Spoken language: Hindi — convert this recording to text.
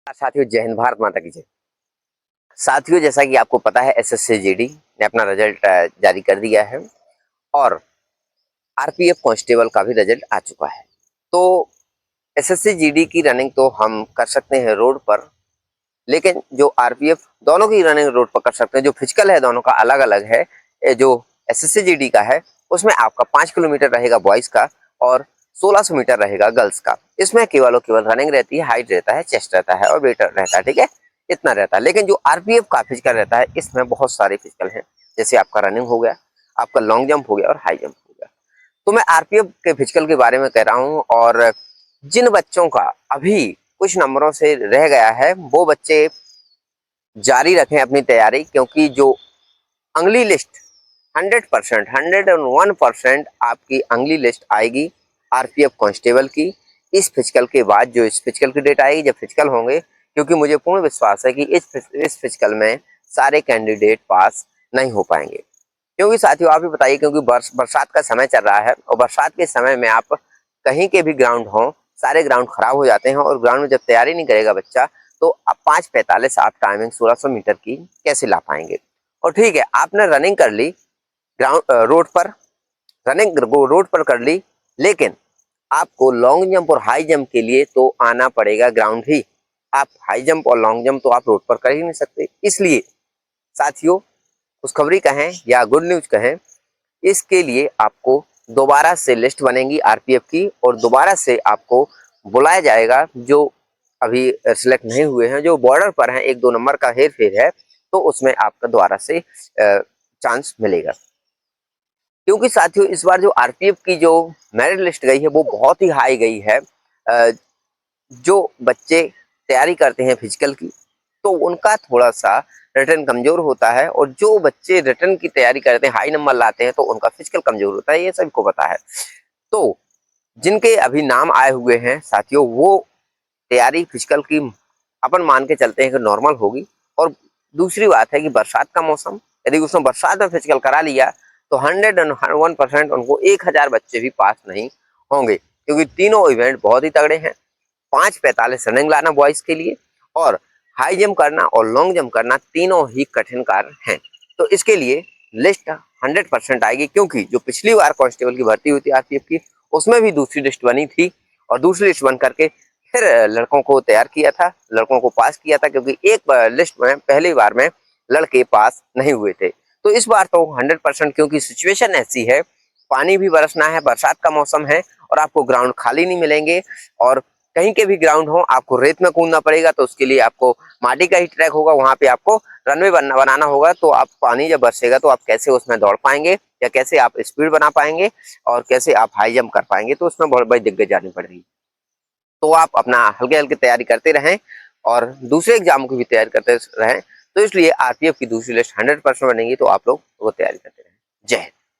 साथियों, जय हिंद, भारत माता की जय। साथियों, जैसा कि आपको पता है, एसएससी जीडी ने अपना रिजल्ट जारी कर दिया है और आरपीएफ कांस्टेबल का भी रिजल्ट आ चुका है। तो एसएससी जीडी की रनिंग तो हम कर सकते हैं रोड पर, लेकिन जो आरपीएफ दोनों की रनिंग रोड पर कर सकते हैं। जो फिजिकल है दोनों का अलग अलग है। जो एसएससी जीडी का है उसमें आपका 5 किलोमीटर रहेगा बॉयज का और 1600 मीटर रहेगा गर्ल्स का। इसमें केवल और केवल रनिंग रहती है, हाइट रहता है, चेस्ट रहता है और वेट रहता है, ठीक है, इतना रहता है। लेकिन जो आरपीएफ का फिजिकल रहता है इसमें बहुत सारे फिजिकल हैं, जैसे आपका रनिंग हो गया, आपका लॉन्ग जंप हो गया और हाई जंप हो गया। तो मैं आरपीएफ के फिजिकल के बारे में कह रहा हूँ। और जिन बच्चों का अभी कुछ नंबरों से रह गया है वो बच्चे जारी रखें अपनी तैयारी, क्योंकि जो अगली लिस्ट 100%, 101% आपकी अगली लिस्ट आएगी आरपीएफ कांस्टेबल की इस फिजिकल के बाद। जो इस फिजिकल की डेट आएगी, जब फिजिकल होंगे, क्योंकि मुझे पूर्ण विश्वास है कि इस फिजिकल में सारे कैंडिडेट पास नहीं हो पाएंगे। क्योंकि साथियों आप ही बताइए, क्योंकि बरसात का समय चल रहा है और बरसात के समय में आप कहीं के भी ग्राउंड हो, सारे ग्राउंड खराब हो जाते हैं और ग्राउंड में जब तैयारी नहीं करेगा बच्चा तो आप 5:45 आप टाइमिंग 1600 मीटर की कैसे ला पाएंगे। और ठीक है, आपने रनिंग कर ली ग्राउंड रोड पर, रनिंग रोड पर कर ली, लेकिन आपको लॉन्ग जंप और हाई जंप के लिए तो आना पड़ेगा ग्राउंड ही। आप हाई जंप और लॉन्ग जंप तो आप रोड पर कर ही नहीं सकते। इसलिए साथियों, खुशखबरी कहें या गुड न्यूज कहें, इसके लिए आपको दोबारा से लिस्ट बनेगी आरपीएफ की और दोबारा से आपको बुलाया जाएगा। जो अभी सिलेक्ट नहीं हुए हैं, जो बॉर्डर पर हैं, 1-2 नंबर का हेर फेर है, तो उसमें आपका दोबारा से चांस मिलेगा। क्योंकि साथियों इस बार जो आरपीएफ की जो मेरिट लिस्ट गई है वो बहुत ही हाई गई है। जो बच्चे तैयारी करते हैं फिजिकल की तो उनका थोड़ा सा रिटर्न कमजोर होता है, और जो बच्चे रिटर्न की तैयारी करते हैं, हाई नंबर लाते हैं, तो उनका फिजिकल कमजोर होता है, ये सबको पता है। तो जिनके अभी नाम आए हुए हैं साथियों, वो तैयारी फिजिकल की अपन मान के चलते हैं कि नॉर्मल होगी। और दूसरी बात है कि बरसात का मौसम, यदि उसमें बरसात में फिजिकल करा लिया तो 101% उनको 1000 बच्चे भी पास नहीं होंगे, क्योंकि तीनों इवेंट बहुत ही तगड़े हैं। 5:45 रनिंग लाना बॉयज के लिए और हाई जंप करना और लॉन्ग जंप करना, तीनों ही कठिन कार्य हैं। तो इसके लिए लिस्ट 100% आएगी, क्योंकि जो पिछली बार कांस्टेबल की भर्ती हुई थी आरपीएफ की, उसमें भी दूसरी लिस्ट बनी थी और दूसरी लिस्ट बन करके फिर लड़कों को तैयार किया था, लड़कों को पास किया था, क्योंकि एक लिस्ट में पहली बार में लड़के पास नहीं हुए थे। तो इस बार तो 100%, क्योंकि सिचुएशन ऐसी है, पानी भी बरसना है, बरसात का मौसम है और आपको ग्राउंड खाली नहीं मिलेंगे। और कहीं के भी ग्राउंड हो, आपको रेत में कूदना पड़ेगा, तो उसके लिए आपको माटी का ही ट्रैक होगा, वहां पे आपको रनवे बनाना होगा। तो आप पानी जब बरसेगा तो आप कैसे उसमें दौड़ पाएंगे, या कैसे आप स्पीड बना पाएंगे और कैसे आप हाई जंप कर पाएंगे, तो उसमें बहुत बड़ी दिक्कत जानी पड़ेगी। तो आप अपना हल्के हल्के तैयारी करते रहें और दूसरे एग्जाम की भी तैयारी करते रहें। तो इसलिए आरपीएफ की दूसरी लिस्ट 100% बनेगी, तो आप लोग वो तैयारी करते रहें। जय हिंद।